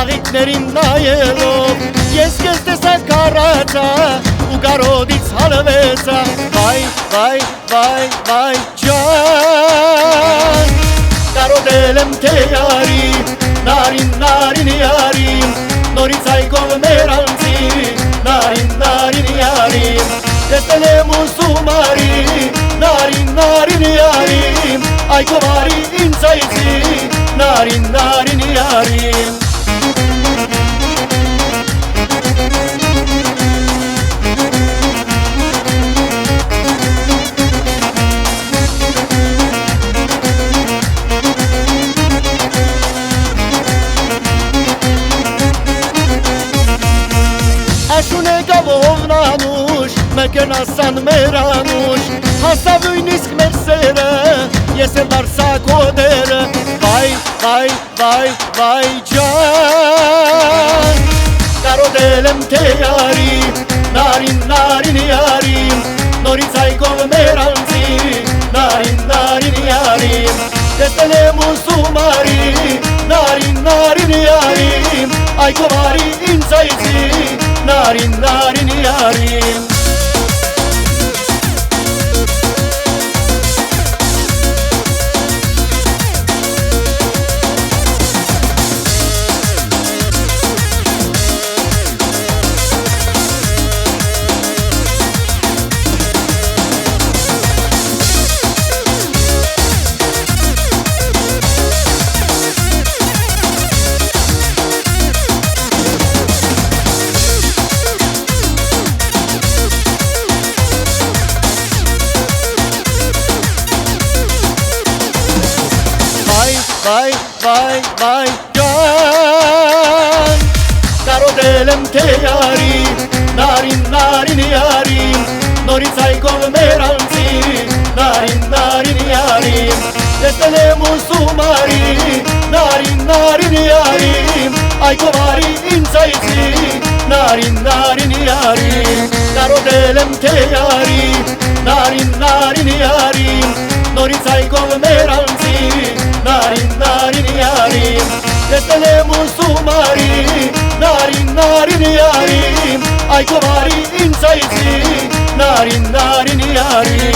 ծաղիկներին նայելով ես քեզ տեսա կարացա ու կարոտից հալվեցա վայ ջան կարոտել եմ թե արի նարին արի նորից այգով մեր անձի նարին արի տեսել եմ ուսում արի նարին արի այգով արի ինձ այցի նարին արի Աշուն եկավ ովնանուշ, մեկենասան մեր անուշ Հասավ նույնիսկ մեր սերը, ես եմ դարսա կոդերը Վայ ջան Կարոտել եմ թե արի, նարին արի Նորից այգով մեր անձի, նարին արի Տեսել եմ ուսում արի, նարին արի Այգով արի ինձ այցի նարին արի Վայ ջան Կարոտել եմ թե արի նարին արի Նորից այգով մեր անձի նարին արի Տեսել եմ ուսում արի նարին արի Այգով արի ինձ այցի նարին արի Կարոտել եմ թե արի նարին արի Նորից այգով մեր անձի նարին արի Տեսել եմ ուսում արի նարին արի Այգով արի ինձ այցի նարին արի